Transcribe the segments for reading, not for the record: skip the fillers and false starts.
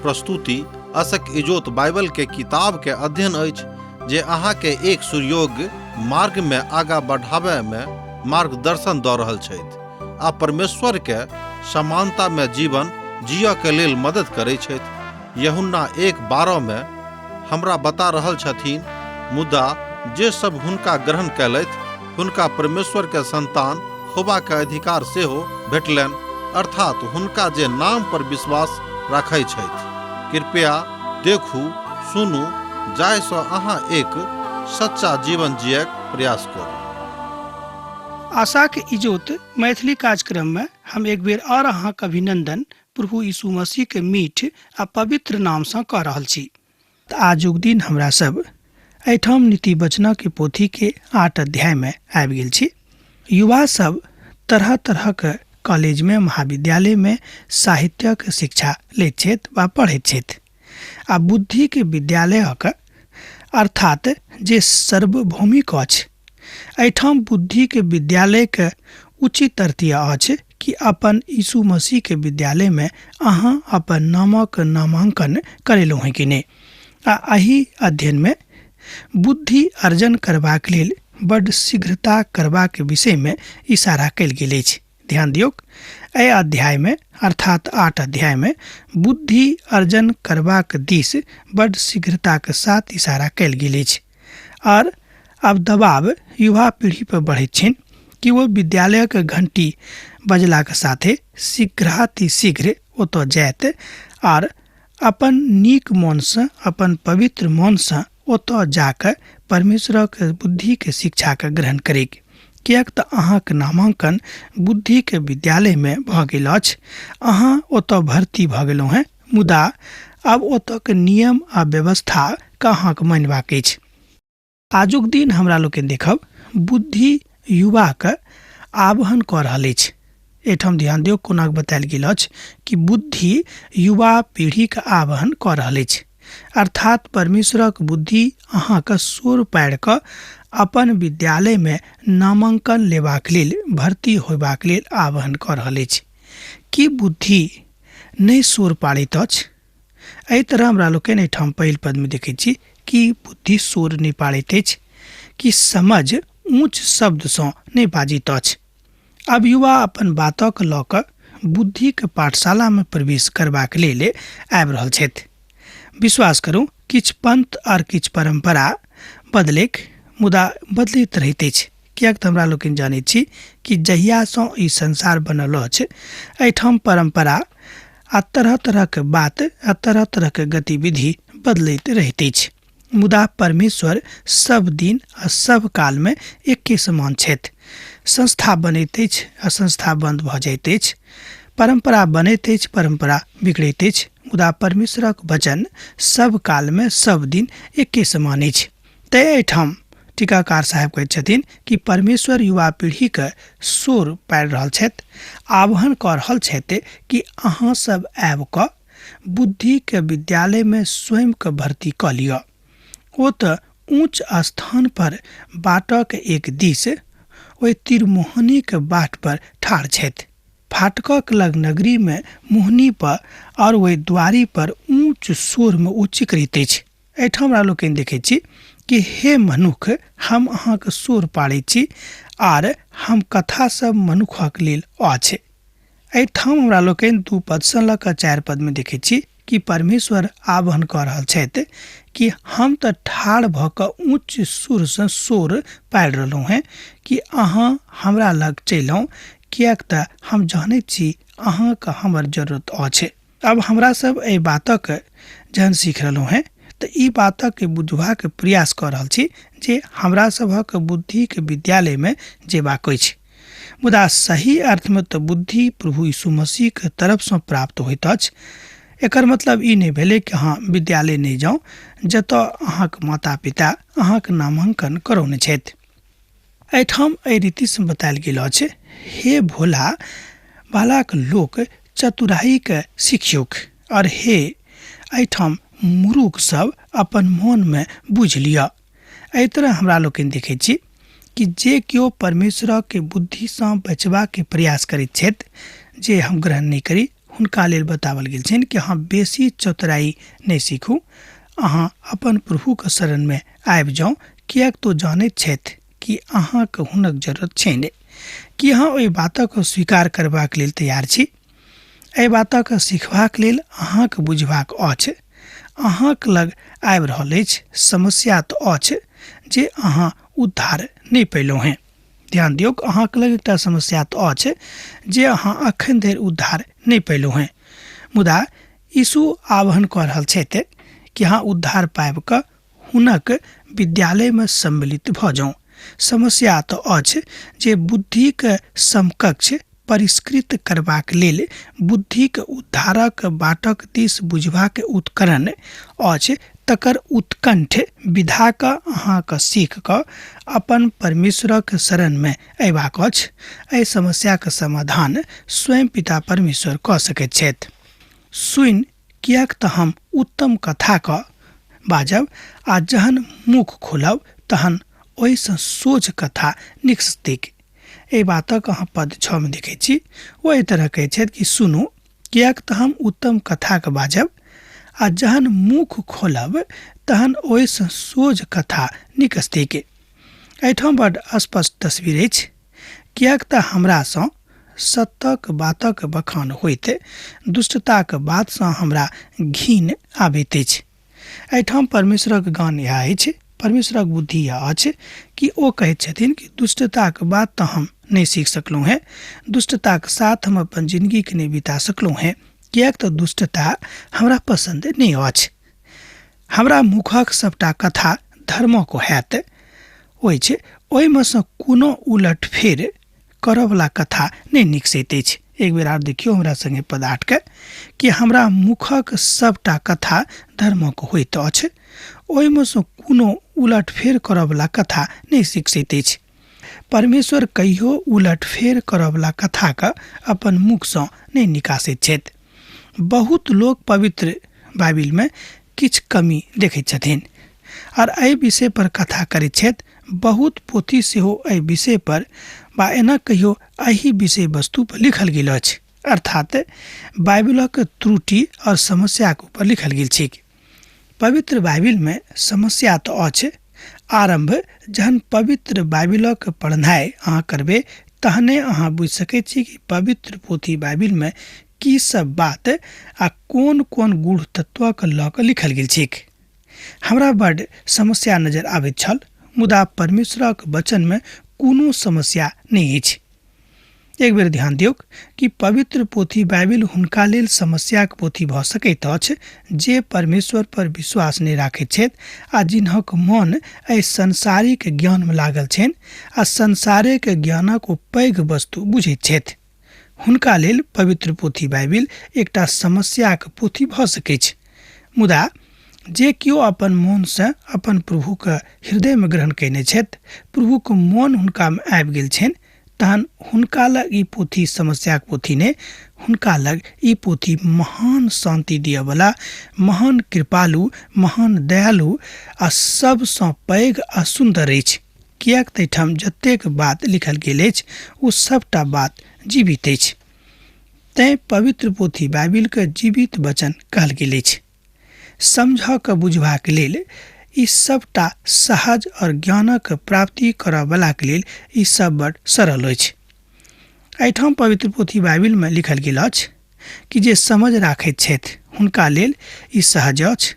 प्रस्तुति असक इजोत बाइबल के किताब के अध्ययन अछि जे अहाँ के एक सुयोग्य मार्ग में आगा बढ़ावे में मार्गदर्शन दऽ रहल छथि आ परमेश्वर के समानता में जीवन जिय के लेल मदद करै छथि। यूहन्ना 1:12 में हमरा बता रहल छथिन, मुदा जे सब हुनका ग्रहण कयलथि हुनका परमेश्वर के संतान होबा के अधिकार सेहो भेटलनि, अर्थात हुनका जे नाम पर विश्वास राखै छथि। कृपया देखू, सुनू, जाहिसँ अहाँ एक सच्चा जीवन जियक प्रयास करू। आशा के इजोत मैथिली कार्यक्रम में हम एक बेर और अहाँक अभिनंदन प्रभु यीशु मसीह के मीठ आ पवित्र नाम से कह रहल छी। आजुक दिन हमरा सब एठाम नीति वचन के पोथी के 8 अध्याय में आबि गेल छी। युवा सब तरह तरह के कॉलेज में, महाविद्यालय में साहित्य के शिक्षा लैत छथि वा पढ़ैत छथि आ बुद्धि के विद्यालय अर्थात जे सार्वभौमिक अछि, एठाम बुद्धि के विद्यालय के उचित अर्थ अछि कि अपन यीशु मसीह के विद्यालय में अहाँ अपन नामक नामांकन करेलहुँ हैं कि नहीं। आ एही अध्ययन में बुद्धि अर्जन करबाक लेल बड़ शीघ्रता करबाक विषय में इशारा कयल गेल अछि। ध्यान दियौ, एहि अध्याय में अर्थात 8 अध्याय में बुद्धि अर्जन करबाक दिस बड़ शीघ्रता के साथ इशारा कयल गेल अछि और अब दबाव युवा पीढ़ी पर बढ़ैत छनि कि वो विद्यालय के घंटी बजला के साथे शीघ्र ओतऽ जायत और अपन नीक मन से, अपन पवित्र मन से ओतऽ जाकर परमेश्वर के बुद्धि के शिक्षा के ग्रहण करे। कियाक तऽ अहाँक नामांकन बुद्धि के विद्यालय में भऽ गेल अछि, अहाँ ओतऽ भर्ती भऽ गेलहुँ हैं, मुदा अब ओतऽ के नियम आ व्यवस्था के अहाँक मानबाक अछि। आजुक दिन हमरा लोकनि देखब बुद्धि युवा के आह्वान कऽ रहल अछि। एठाम ध्यान दियौ, कोना बतायल गेल अछि कि बुद्धि युवा पीढ़ी के आह्वान कऽ रहल अछि, अर्थात परमेश्वरक बुद्धि अहाँके सोर पाड़ि कऽ अपन विद्यालय में नामांकन लेबाक लेल, भर्ती होबाक लेल आह्वान कऽ रहल अछि। कि बुद्धि नहि सोर पाड़ैत अछि? एहि तरह हमरा लोकनि एहिठाम पहिल पद में देखैत छी कि बुद्धि सोर नहि पाड़ैत अछि, कि समझ ऊँच शब्द सँ नहि बाजित अछि। अब युवा अपन बातक लऽ कऽ बुद्धि के पाठशाला में प्रवेश करबाक लेल आबि रहल छथि। विश्वास करू, किछु पंथ और किछु परंपरा बदलैक मुदा बदलैत रहैत अछि। कियाक तऽ हमरा लोकनि जानैत छी कि जहिया सँ ई संसार बनल अछि, एहिठाम परंपरा आ तरह तरह के बात आ तरह तरह के गतिविधि बदलैत रहैत अछि, मुदा परमेश्वर सब दिन आ सब काल में एके समान छथि। संस्था बनैत अछि आ संस्था बंद भऽ जाइत अछि, परंपरा बनैत अछि, परंपरा बिगड़ैत अछि, मुदा परमेश्वरक वचन सब काल में सब दिन एके समान अछि। तैं एहिठाम टीकाकार साहब कहैत छथिन कि परमेश्वर युवा पीढ़ी के सोर पाड़ि रहल छथि, आह्वान कऽ रहल छथि कि अहाँ सब आबि कऽ बुद्धि के विद्यालय में स्वयं के भर्ती कऽ लिअ। ओ तऽ ऊँच स्थान पर बाटक एक दिस ओहि तिरमोहनी के बाट पर ठाढ़ छथि। फाटकक लग नगरी में मोहनी पर और वही द्वारी पर ऊँच स्वर में उच्च करैत अछि। एहिठाम हमरा लोकनि देखैत छी कि हे मनुख, हम अहाँके सोर पाड़ैत छी आर हम कथा सब मनुखक लेल अछि। एहिठाम हमरा लोकनि 2 पद सँ लऽ कऽ 4 पद में देखैत छी कि परमेश्वर आह्वान कऽ रहल छथि कि हम तऽ ठाढ़ भऽ कऽ ऊँच सुर सँ सोर पाड़ि रहलहुँ हैं कि अहाँ हमरा लग चलि, कियाक तऽ हम जानैत छी अहाँके हमर जरूरत अछि। अब हमरा सब एहि बातक जहन सीख रहलहुँ हैं तऽ ई बातक के बुझबाक प्रयास कऽ रहल छी जे हमरा सभक बुद्धि के विद्यालय में जेबाक अछि, मुदा सही अर्थ में तऽ बुद्धि प्रभु यीशु मसीह के तरफ से प्राप्त होइत अछि। एकर मतलब ई नहीं भेलै कि अहाँ विद्यालय नहीं जाउ जतऽ अहाँके माता पिता अहाँके नामांकन करौने छथि। एहिठाम एहि रीति से बतायल गेल अछि, हे भोला बालक लोक चतुराई के शिक्षक, और हे एहिठाम मूर्ख सब अपन मन में बुझ लिअ। एहि तरह हमरा लोकनि देखैत छी कि जे केओ परमेश्वर के बुद्धि से बचबा के प्रयास करैत छथि, जे हम ग्रहण नहीं करी, हुनका लेल बतावल गेल छनि कि अहाँ बेसी चतुराई नहि सीखू, अहाँ अपन प्रभुके शरणमे आबि जाउ, किएक तो जानैत छथि कि अहाँके हुनक जरूरत छनि। कि अहाँ ओहि बातक स्वीकार करबाक लेल तैयार छी? एहि बातक सिखबाक लेल अहाँके बुझबाक अछि अहाँक लग आबि रहल अछि। समस्या तऽ अछि जे अहाँ उद्धार नहि पेलहुँ हेँ। ध्यान दियौ, अहाँके लग एकटा समस्या तऽ अछि जे अहाँ अखन धरि उद्धार नहि पेलहुँ हेँ। मुदा यीशु आह्वान कऽ रहल छथि कि अहाँ उद्धार पाबि कऽ हुनक विद्यालयमे सम्मिलित भऽ जाउ। समस्या तऽ अछि जे बुद्धिके समकक्ष परिष्कृत करबाक लेल बुद्धिके उद्धारक बाटक दिस बुझबाक उपकरण अछि, तकर उत्कंठ विधाके अहाँके सीख कऽ अपन परमेश्वरक शरणमे अयबाक अछि। एहि समस्याके समाधान स्वयं पिता परमेश्वर कऽ सकैत छथि। सुनि, किएक तऽ हम उत्तम कथाके बाजब आ जहन मुख खोलब तहन ओहिसँ सोझ कथा निकसतैक। एहि बातक अहाँ पद 6 में देखै छी। ओ एहि तरह कहै छथि कि सुनू, किएक तऽ हम उत्तम कथाके बाजब आ जहन मुख खोलब तहन ओहिसँ सोझ कथा निकसतैक। एहिठाम बड्ड स्पष्ट तस्वीर अछि, किएक तऽ हमरासँ सत्यक बातक बखान होइत दुष्टताक बातसँ हमरा घिन आबैत अछि। एहिठाम परमेश्वरक गान इएह अछि, परमेश्वरक बुद्धि इएह अछि कि ओ कहैत छथिन कि दुष्टताक बात तऽ हम नहीं सीख सकलहुँ हैं, दुष्टताक साथ हम अपन जिंदगीके नहीं बिता सकलहुँ हैं, किएक तऽ दुष्टता हमरा पसंद नहीं अछि। हमरा मुखक सबटा कथा धर्मक हैत अछि, ओहिमे सँ कोनो उलटफेर करयवला कथा नहीं निकसैत अछि। एक बेर आर देखियौ हमरा संगे पद 8 के कि हमरा मुखक सबटा कथा धर्मक होइत अछि, ओहिमे सँ कोनो उलटफेर करयवला कथा नहीं सिखसैत अछि। परमेश्वर कहियो उलटफेर करयवला कथाके अपन मुखसँ नहीं निकासैत छथि। बहुत लोक पवित्र बाइबिलमे किछु कमी देखैत छथिन और एहि विषय पर कथा करैत छथि। बहुत पोथी सेहो एहि विषय पर बा एना कहियो एहि विषय वस्तु पर लिखल गेल अछि, अर्थात बाइबिलक त्रुटि और समस्याके ऊपर लिखल गेल छै। पवित्र बाइबिलमे समस्या तऽ अछि। आरंभ जहन पवित्र बाइबिलक पढ़नाइ अहाँ करबै तहने अहाँ बुझि सकैत छी कि पवित्र पोथी बाइबिलमे की सब बात आ कोन कोन गूढ़ तत्वके लऽ कऽ लिखल गेल छै। हमरा बड्ड समस्या नजर आबैत छल, मुदा परमेश्वरक वचनमे कोनो समस्या नहीं अछि। एक बेर ध्यान दियौ कि पवित्र पोथी बाइबिल हुनका लेल समस्याक पोथी भऽ सकैत अछि जे परमेश्वर पर विश्वास नहीं राखैत छथि आ जिन्हक मन एहि संसारिक ज्ञानमे लागल छनि आ संसारिक ज्ञानक ओ पैघ वस्तु बुझैत छथि। हुनका लेल पवित्र पोथी बाइबिल एकटा समस्याक पोथी भऽ सकैत छै। मुदा जे केओ अपन मोनसँ अपन प्रभुके हृदयमे ग्रहण कयने छथि, प्रभुके मोन हुनकामे आबि गेल छनि, तहन हुनका लग ई पोथी समस्याक पोथी नहि, हुनका लग ई पोथी महान शांति दियवला, महान कृपालु, महान दयालु आ सबसँ पैघ आ सुन्दर अछि। किएक तऽ एहिठाम जतेक बात लिखल गेल अछि ओ सबटा बात जीवित अछि। तैं पवित्र पोथी बाइबिलके जीवित वचन कहल गेल अछि। समझ बुझबाक लेल ई सबटा सहज और ज्ञानक प्राप्ति करयवलाके लेल ई सब बड़ सरल अछि। एहिठाम पवित्र पोथी बाइबिलमे लिखल गेल अछि कि जे समझ राखैत छथि हुनका लेल ई सहज अछि,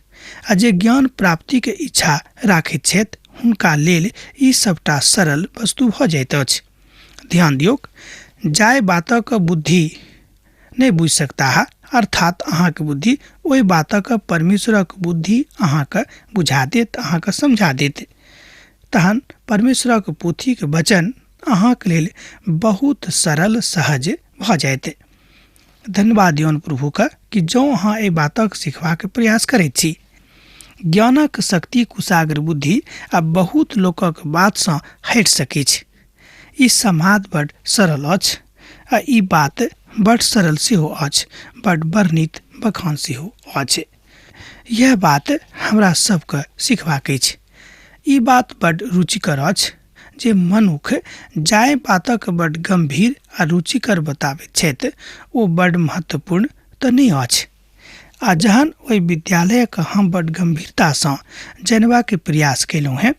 आ जे ज्ञान प्राप्तिके इच्छा राखैत छथि हुनका लेल ई सबटा सरल वस्तु भऽ जाइत अछि। ध्यान दियौ, जाय बातक बुद्धि नहीं बुझि सकता है, अर्थात अहाँके बुद्धि ओहि बातक परमेश्वरक बुद्धि अहाँके बुझा देत, अहाँके समझा देत, तहन परमेश्वरक पोथीके वचन अहाँके लेल बहुत सरल सहज भऽ जायत। धन्यवाद दियौन प्रभुके कि जँ अहाँ एहि बातक सिखबाक प्रयास करैत छी। ज्ञानक शक्ति कुशाग्र बुद्धि आ बहुत लोकक बातसँ हटि सकैत छै। ई समाद बड्ड सरल अछि आ ई बात बड्ड सरल सेहो अछि, बड्ड वर्णित बखान सेहो अछि। यह बात हमरा सबके सिखबाक अछि। ई बात बड्ड रुचिकर अछि जे मनुख जाय बातक बड्ड गंभीर आ रुचिकर बताबैत छथि ओ बड्ड महत्वपूर्ण तऽ नहि अछि। आ जहन ओहि विद्यालयक हम बड़ गंभीरतासँ जनबाके प्रयास केलहुँ हेँ,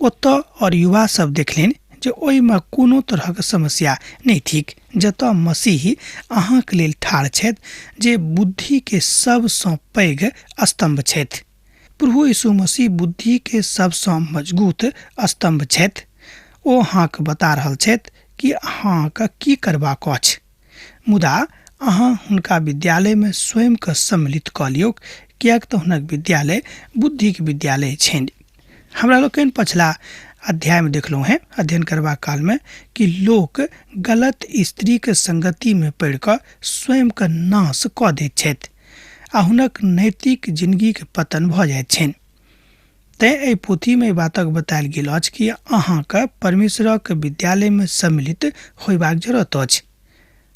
ओतऽ और युवा सब देखलनि जे ओहिमे कोनो तरहक समस्या नहि थिक, जतऽ मसीह अहाँके लेल ठाढ़ छथि, जे बुद्धिके सबसँ पैघ स्तंभ छथि। प्रभु यीशु मसीह बुद्धिके सबसँ मजबूत स्तंभ छथि। ओ अहाँके बता रहल छथि कि अहाँके की करबाक अछि। मुदा अहाँ हुनका विद्यालयमे स्वयंके सम्मिलित कऽ लियौ, किएक तऽ हुनक विद्यालय बुद्धिके विद्यालय छनि। हमरा लोकनि पछिला अध्यायमे देखलहुँ हैं, अध्ययन करबाक कालमे, कि लोक गलत स्त्रीके संगतिमे पड़ि कऽ स्वयंके नाश कऽ दैत छथि आ हुनक नैतिक जिन्दगीके पतन भऽ जाइत छनि। तैँ एहि पोथीमे एहि बातक बतायल गेल अछि कि अहाँके परमेश्वरक विद्यालयमे सम्मिलित होयबाक जरूरत अछि।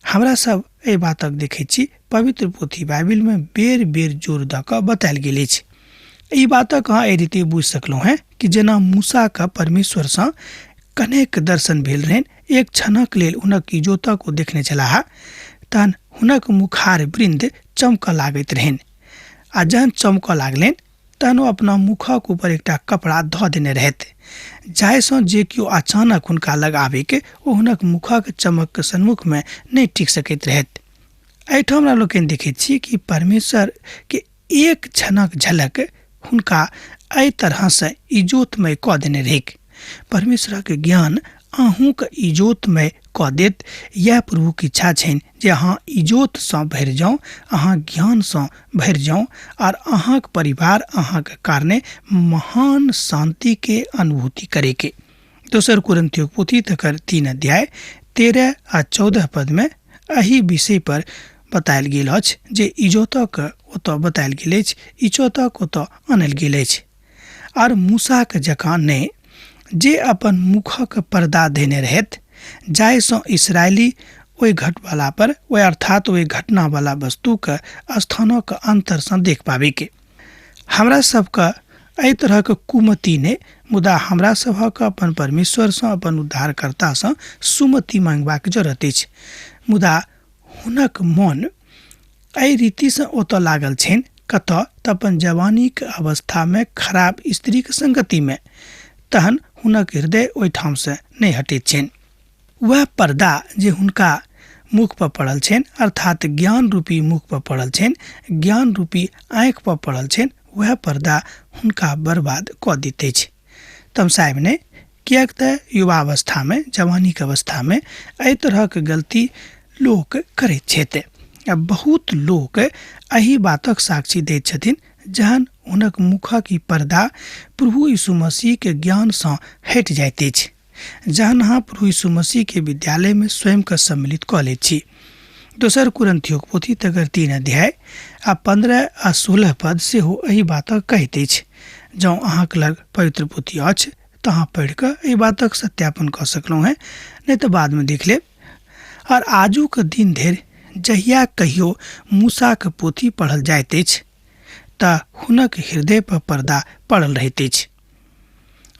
हमरा सब एहि बातक देखैत छी पवित्र पोथी बाइबिलमे बेर बेर जोर दऽ कऽ बतायल गेल अछि। ई बातक अहाँ एहि रीति बुझि सकलहुँ हैं कि जेना मूसाके परमेश्वरसँ कनेक दर्शन भेल रहनि, एक क्षणक लेल हुनक इजोतक ओ देखने छलाह, तहन हुनक मुखार वृन्द चमकऽ लागैत रहनि। आ जहन चमकऽ लागलनि तहन ओ अपना मुखक ऊपर एकटा कपड़ा धऽ देने रहथि, जाहिसँ जे केओ अचानक हुनका लग आबिके ओ हुनक मुखक चमकके सन्मुखमे नहि टिक सकैत रहथि। एहिठाम हमरा लोकनि देखैत छी कि परमेश्वरके एक क्षणक झलक हुनका एहि तरहसँ इजोतमय कऽ देने रहैक। परमेश्वरक ज्ञान अहूँके इजोतमय कऽ देत। यह प्रभुके इच्छा छनि जे अहाँ इजोतसँ भरि जाउ, अहाँ ज्ञानसँ भरि जाउ, और अहाँके परिवार अहाँके कारणे महान शान्तिके अनुभूति करेके। दोसर कुरिन्थियों पोथी तकर 3 अध्याय 13 आ 14 पदमे एही विषय पर बतायल गेल अछि, जे इजोतक ओतऽ बतायल गेल अछि, इजोतक ओतऽ आनल गेल अछि। और मूसाके जकाँ नहि, जे अपन मुखक पर्दा देने रहथि, जाहिसँ इसराइली ओहि घटवाला पर, ओहि अर्थात ओहि घटनावाला वस्तुके स्थानक अंतरसँ देख पाबेके। हमरा सबके एहि तरहक कुमति नहि, मुदा हमरा सभक अपन परमेश्वरसँ, अपन उद्धारकर्तासँ सुमति मांगबाक जरूरत अछि। मुदा हुनक मन एहि रीतिसँ ओतऽ लागल छनि, कतऽ तऽ अपन जवानीके अवस्थामे खराब स्त्रीके संगतिमे, तहन हुनक हृदय ओहिठामसँ नहि हटैत छनि। वह पर्दा जे हुनका मुख पर पड़ल छनि, अर्थात ज्ञान रूपी मुख पर पड़ल छनि, ज्ञान रूपी आँखि पर पड़ल छनि, वह पर्दा हुनका बर्बाद कऽ दैत अछि। तमसायब नहि, किएक तऽ युवावस्थामे, जवानीके अवस्थामे एहि तरहक गलती लोक करैत छथि। बहुत लोक एही बातक साक्षी दैत छथिन, जहन हुनक मुखक ई पर्दा प्रभु यीशु मसीहके ज्ञानसँ हटि जाइत अछि। जहन अहाँ प्रभु यीशु मसीहके विद्यालयमे स्वयंके सम्मिलित कऽ लैत छी। दोसर कुरिन्थियों पोथी तकर 3 अध्याय आ 15 आ 16 पद सेहो एही बातक कहैत अछि। जँ अहाँके लग पवित्र पोथी अछि तऽ अहाँ पढ़ि कऽ एहि बातक सत्यापन कऽ सकलहुँ हैं, नहि तऽ बादमे देख लेब। और आजुक दिन धरि जहिया कहियो मूसाके पोथी पढ़ल जाइत अछि तऽ हुनक हृदय पर पर्दा पड़ल रहैत अछि।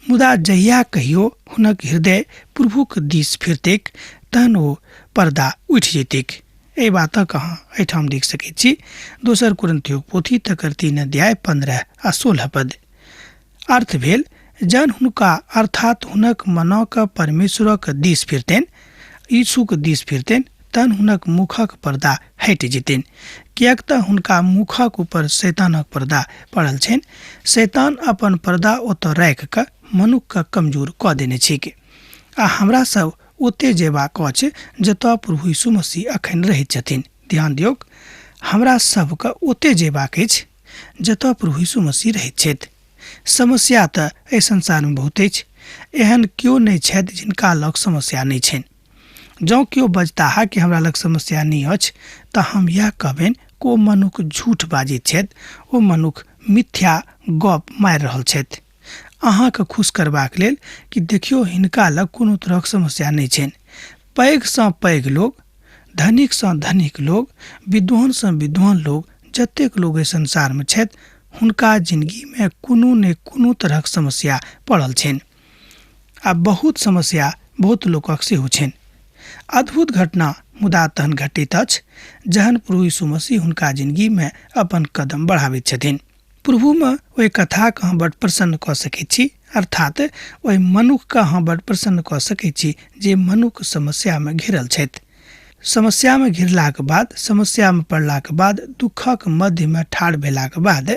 मुदा जहिया कहियो हुनक हृदय प्रभुके दिस फिरतैक तहन ओ पर्दा उठि जैतैक। एहि बातक अहाँ एहिठाम देख सकैत छी। दोसर कुरिन्थियों पोथी तकर 3 अध्याय 15 आ 16 पद। अर्थ भेल, जहन हुनका अर्थात हुनक मनक परमेश्वरक दिस फिरतनि, यीशुके दिस फिरतनि, तहन हुनक मुखक पर्दा हटि जेतनि, किएक तऽ हुनका मुखक ऊपर शैतानक पर्दा पड़ल छनि। शैतान अपन पर्दा ओतऽ राखि कऽ मनुखके कमजोर कऽ देने छै। आ हमरा सब ओते जेबाक अछि जतऽ प्रभु यीशु मसीह अखन रहैत छथिन। ध्यान दियौ, हमरा सबके ओते जेबाक अछि जतऽ प्रभु यीशु मसीह रहैत छथि। समस्या तऽ एहि संसारमे बहुत अछि। एहन केओ नहि छथि जिनका लग समस्या नहि छनि। जँ केओ बजताह कि हमरा लग समस्या नहि अछि, तऽ हम इएह कहबनि कि ओ मनुख झूठ बाजैत छथि, ओ मनुख मिथ्या गप मारि रहल छथि। अहाँके खुश करबाक लेल कि देखियौ, हिनका लग कोनो तरहक समस्या नहि छनि। पैघसँ पैघ लोग, धनिकसँ धनिक लोग, विद्वानसँ विद्वान लोग, जतेक लोग एहि संसारमे छथि, हुनका जिन्दगीमे कोनो ने कोनो तरहक समस्या पड़ल छनि। आ बहुत समस्या बहुत लोकक सेहो छनि। अद्भुत घटना मुदा तहन घटित अछि जहन प्रभु यीशु मसीह हुनका जिंदगी में अपन कदम बढ़ाबैत छथिन। प्रभु में ओहि कथा के अहाँ बड़ प्रसन्न कऽ सकैत छी, अर्थात ओहि मनुख के अहाँ बड़ प्रसन्न कऽ सकैत छी जे मनुख समस्या में घिरल छथि। समस्या में घिरलाक बाद, समस्या में पड़लाक बाद, दुखक मध्य में ठाढ़ भेलाक बाद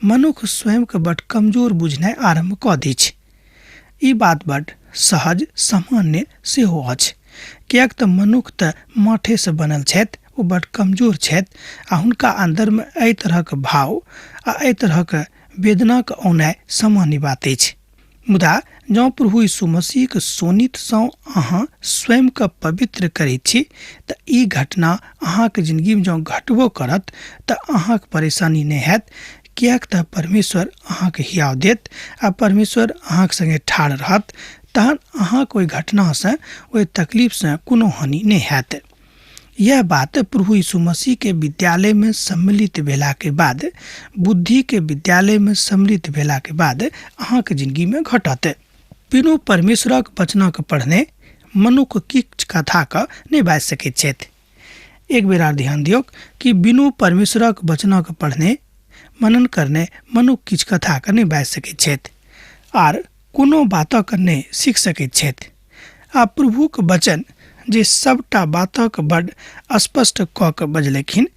मनुख स्वयं के बड़ कमजोर बुझनाइ आरंभ कऽ दै छै। ई बात बड़ सहज सामान्य सेहो अछि, किएक तऽ मनुख तऽ माठे से बनल छथि, ओ बड़ कमजोर छथि आ हुनका अंदर में एहि तरहक भाव आ एहि तरहक वेदनाक औनाइ सामान्य बात अछि। मुदा जँ प्रभु यीशु मसीह के सोनित सँ अहाँ स्वयं के पवित्र करैत छी तऽ ई घटना अहाँके जिंदगी में जँ घटबो करत तऽ अहाँके परेशानी नहि हैत, किएक तऽ परमेश्वर अहाँके हियाव देत आ परमेश्वर अहाँके संगे ठाढ़ रहत, तहन अहाँके ओहि घटना से, ओहि तकलीफ से कोनो हानि नहीं हैत। यह बात प्रभु यीशु मसीह के विद्यालय में सम्मिलित भेला के बाद, बुद्धि के विद्यालय में सम्मिलित भेला के बाद अहाँके जिंदगी में घटत। बिनु परमेश्वरक वचनक पढ़ने मनुख किछ कथा के नहीं बाजि सकैत छथि। एक बेर आर ध्यान दियौ कि बिनु परमेश्वरक वचनक पढ़ने, मनन करने मनुख किछ कथा के नहीं बाजि सकैत छथि आर कोनो बातक नहीं सीख सकैत छथि। आ प्रभुक वचन जे सबटा बातक बड़ स्पष्ट कऽ के बजलखिन,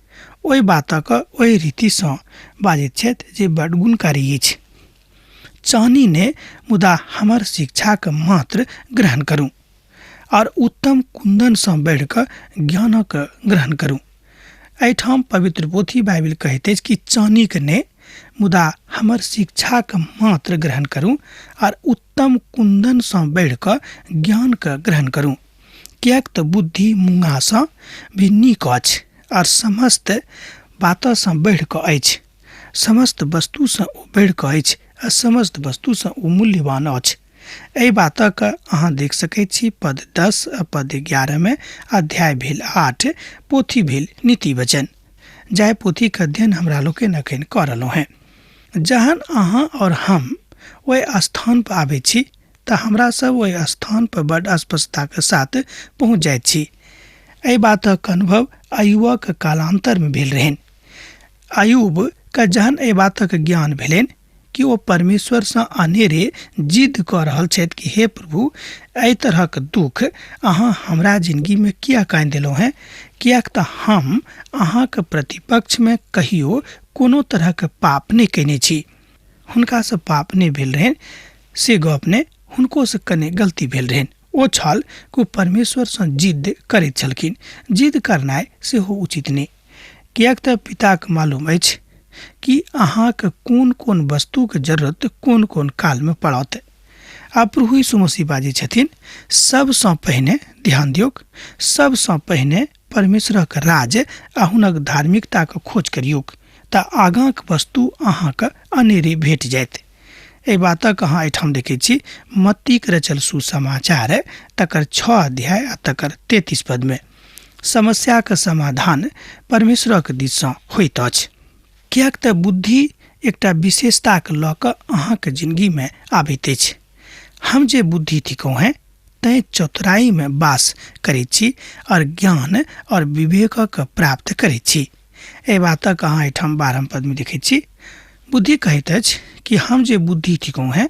ओहि बातक ओहि रीति सँ बाजैत छथि जे बड़ गुणकारी अछि। चाहनी ने मुदा हमर शिक्षा के मात्र ग्रहण करूं और उत्तम कुंदन सँ बढ़ि कऽ ज्ञानक ग्रहण करूं। एहिठाम पवित्र पोथी बाइबिल कहैत अछि कि चानी के ने मुदा हमर शिक्षा के मात्र ग्रहण करूं और उत्तम कुंदन सँ बढ़ि कऽ ज्ञान के ग्रहण करूं, किएक तऽ बुद्धि मूंगा सँ भी नीक अछि और समस्त बात सँ बढ़ि कऽ अछि, समस्त वस्तु सँ ओ बढ़ि कऽ अछि आ समस्त वस्तु सँ ओ मूल्यवान अछि। एहि बातक अहाँ देख सकैत छी पद 10 आ पद 11 में, अध्याय भेल 8, पोथी भेल नीति वचन, जाहि पोथी के अध्ययन हमरा लोकनि अखन कऽ रहलहुँ हैं। जहन अहाँ और हम ओहि स्थान पर आबै छी तऽ हमरा सब ओहि स्थान पर बड़ स्पष्टता के साथ पहुँच जाइत छी। एहि बातक अनुभव अय्यूबक कालांतर में भेल रहनि। अय्यूब के जहन एहि बातक ज्ञान भेलनि कि ओ परमेश्वर सँ अनेरे जिद कऽ रहल छथि कि हे प्रभु, एहि तरहक दुख अहाँ हमरा जिंदगी में किया कानि देलहुँ हैं, किएक तऽ हम अहाँके प्रतिपक्ष में कहियो कोनो तरहक पाप नहीं कयने छी। हुनका से पाप नहीं भेल रहनि, से गप ने हुनको से कने गलती भेल रहनि। ओ छल कि परमेश्वर सँ जिद करैत छलखिन। जिद करनाइ सेहो उचित नहीं, किएक तऽ पिताके मालूम अछि कि अहाँके कोन कोन वस्तु के जरूरत कोन कोन काल में पड़त। आ प्रभु यीशु मसीह बाजै छथिन, सबसँ पहिने ध्यान दियौ, सबसँ पहिने परमेश्वरक राज आ हुनक धार्मिकता के खोज करियौ तऽ आगाँक वस्तु अहाँके अनेरे भेट जायत। एहि बातक अहाँ एहिठाम देखैत छी मत्तीक रचल सुसमाचार तकर 6 अध्याय आ तकर 33 पद में। समस्या के समाधान परमेश्वरक दिस सँ होइत अछि, किएक तऽ बुद्धि एकटा विशेषता के लऽ कऽ अहाँके जिंदगी में आबैत अछि। हम जे बुद्धि थिकौं हैं तैं चतुराई में वास करैत छी और ज्ञान और विवेकक प्राप्त करैत छी। एहि बातक अहाँ एहिठाम 12 पद में देखैत छी। बुद्धि कहैत अछि कि हम जे बुद्धि थिकौं हैं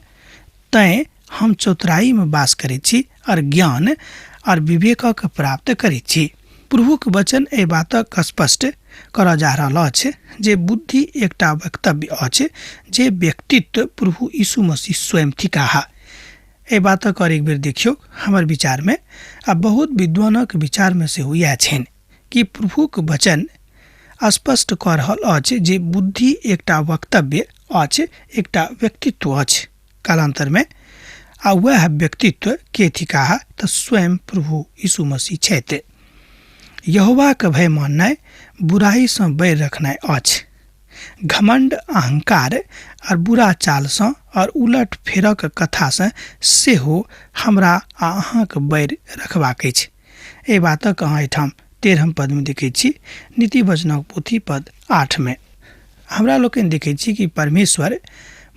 तैं हम चतुराई में वास करैत छी और ज्ञान और विवेकक प्राप्त करैत छी। प्रभुक वचन एहि बातक स्पष्ट करऽ जा रहल अछि जे बुद्धि एकटा वक्तव्य अछि जे व्यक्तित्व प्रभु यीशु मसीह स्वयं थिकाहा। एहि बातक और एक बेर देखियौ, हमर विचार में आ बहुत विद्वानक विचार में सेहो इएह छनि कि प्रभुक वचन स्पष्ट कऽ रहल अछि जे बुद्धि एकटा वक्तव्य अछि, एकटा व्यक्तित्व अछि कालांतर में, आ वह व्यक्तित्व के थिकाहा तऽ स्वयं प्रभु यीशु मसीह छथि। यहोवा के भय माननाइ बुराई सँ बैर रखनाइ अछि। घमंड, अहंकार और बुरा चाल सँ और उलट फेरक कथा सँ सेहो हमरा आ अहाँके बैर रखबाक अछि। एहि बातक अहाँ एहिठाम 13 पद में देखैत छी, नीति वचनक पोथी पद 8 में। हमरा लोकनि देखैत छी कि परमेश्वर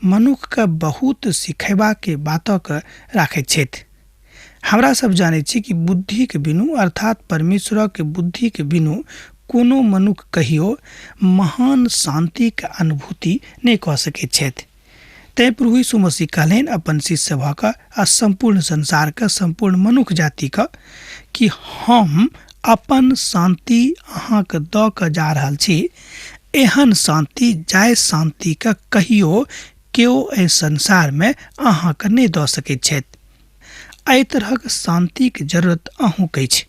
मनुख के बहुत सिखेबा के बातक राखैत छथि। हमरा सब जाने छी कि बुद्धि के बिनु अर्थात परमेश्वर के बुद्धि के बिनु कोनो मनुष्य कहियो महान शांति के अनुभूति नहीं कऽ सकैत छथि। तैं प्रभु यीशु मसीह कहलनि अपन शिष्य सभक आ संपूर्ण संसार के संपूर्ण मनुष्य जाति के कि हम अपन शांति अहाँके दऽ कऽ जा रहल छी। एहन शांति जाय शांति के कहियो केओ एहि संसार में अहाँके नहीं दऽ सकैत छथि। एहि तरहक शांति के जरूरत अहूँके अछि।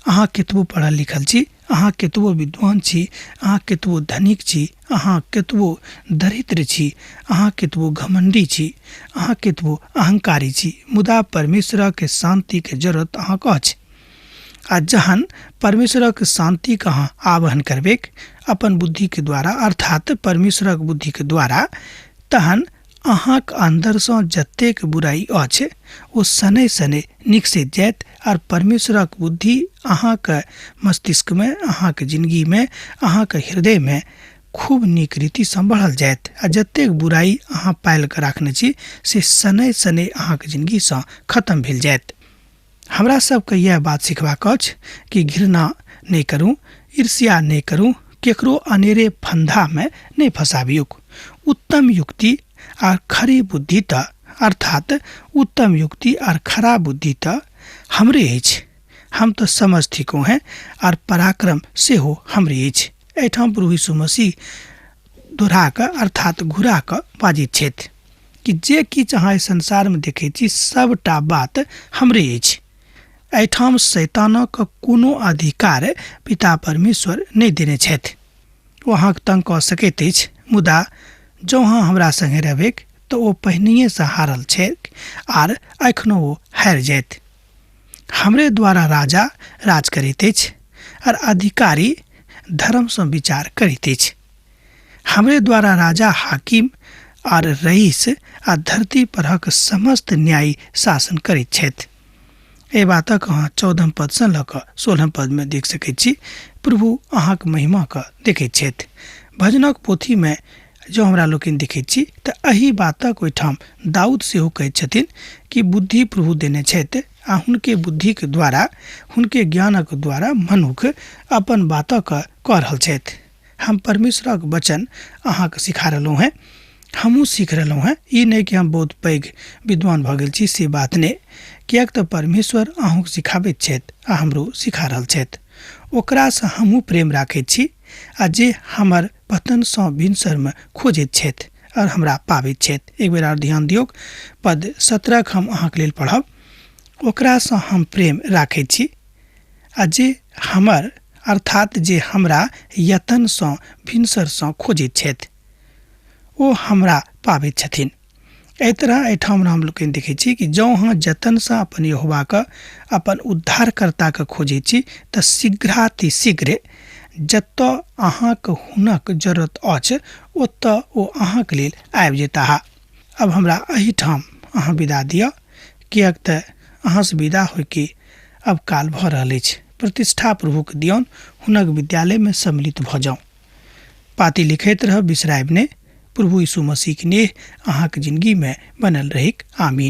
अहाँ केतबो पढ़ल लिखल छी, अहाँ केतबो विद्वान छी, अहाँ केतबो धनिक छी, अहाँ केतबो दरिद्र छी, अहाँ केतबो घमंडी छी, अहाँ केतबो अहंकारी छी, मुदा परमेश्वर के शांति के जरूरत अहाँके अछि। आ जहन परमेश्वर के शांति के अहाँ आवाहन करबेक अपन बुद्धि के द्वारा अर्थात परमेश्वर के बुद्धि के द्वारा, तहन अहाँक अंदर से जतेक बुराई अछि ओ सने सने निकसैत जायत और परमेश्वरक बुद्धि अहाँके मस्तिष्क में, अहाँके जिंदगी में, अहाँके हृदय में खूब नीक रीति से बढ़ल जायत। आ जतेक बुराई अहाँ पायल के राखने छी से सने सने अहाँके जिंदगी से खत्म भेल जायत। हमरा सबके यह बात सिखबाक अछि कि घृणा नहीं करूं, ईर्ष्या नहीं करूं, केकरो अनेरे फंदा में नहीं फंसाबियुक। उत्तम युक्ति और खरी बुद्धि त अर्थात उत्तम युक्ति और खरा बुद्धि त हमरे अछि। हम तो समझथिको हैं और पराक्रम से हो हमरे अछि। एठाम प्रभु यीशु मसीह दोहरा के अर्थात घुरा के बाजित छथि कि जे किछ अहाँ संसार में देखै छी सबटा बात हमरे अछि। एठाम शैतानक कोनो अधिकार पिता परमेश्वर नहीं देने छथि। ओ अहाँके तंग कऽ सकैत अछि, मुदा जँ अहाँ हमरा संगे रहबेक तऽ ओ पहिनहिए से हारल छैक आर एखनो ओ हारि जायत। हमरे द्वारा राजा राज करैत अछि और अधिकारी धर्म से विचार करैत अछि। हमरे द्वारा राजा हाकिम और रईस आ धरती परक समस्त न्यायी शासन करैत छथि। ए बातक अहाँ 14 पद से लऽ कऽ 16 पद में देख सकैत छी। प्रभु अहाँक महिमा के देखैत छथि। भजनक पोथी में जो हमरा लोकनि देखैत छी तऽ एही बातक ओहिठाम दाऊद सेहो कहैत छथिन कि बुद्धि प्रभु देने छथि आ हुनके बुद्धि के द्वारा, हुनके ज्ञानक द्वारा मनुख अपन बातक कऽ रहल छथि। हम परमेश्वरक वचन अहाँके सिखा रहलहुँ हैं, हमहूँ सीख रहलहुँ हैं। ई नहीं कि हम बहुत पैघ विद्वान भऽ गेल छी, से बात नहीं, किएक तऽ परमेश्वर अहूँ सिखाबैत छथि आ हमरो सिखा रहल छथि। ओकरासँ हमहूँ प्रेम राखैत छी आ जे हमर पतन सँ भिनसर में खोजैत छथि और हमरा पाबैत छथि। एक बेर और ध्यान दियौ, पद 17 हम अहाँके लेल पढ़ब। ओकरासँ हम प्रेम राखैत छी आ जे हमर अर्थात जे हमरा यतन सँ भिनसर सँ खोजैत छथि ओ हमरा पाबैत छथिन। एहि तरह एहिठाम हम लोग देखै छी कि जँ अहाँ जतन से अपन यहोवा के, अपन उद्धारकर्ता के खोजै छी तऽ शीघ्रातिशीघ्र जतऽ अहाँके हुनक जरूरत अछि ओतऽ ओ अहाँके लेल आबि जेताह। अब हमरा एहिठाम अहाँ विदा दिअ, किएक तऽ अहाँ से विदा होइके अब काल भऽ रहल अछि। प्रतिष्ठा प्रभु के दियौन, हुनक विद्यालय में सम्मिलित भऽ जाउ। पाती लिखैत रह, बिसरायब नहि। प्रभु यीशु मसीह के नेह अहाँके जिंदगी में बनल रहिक। आमीन।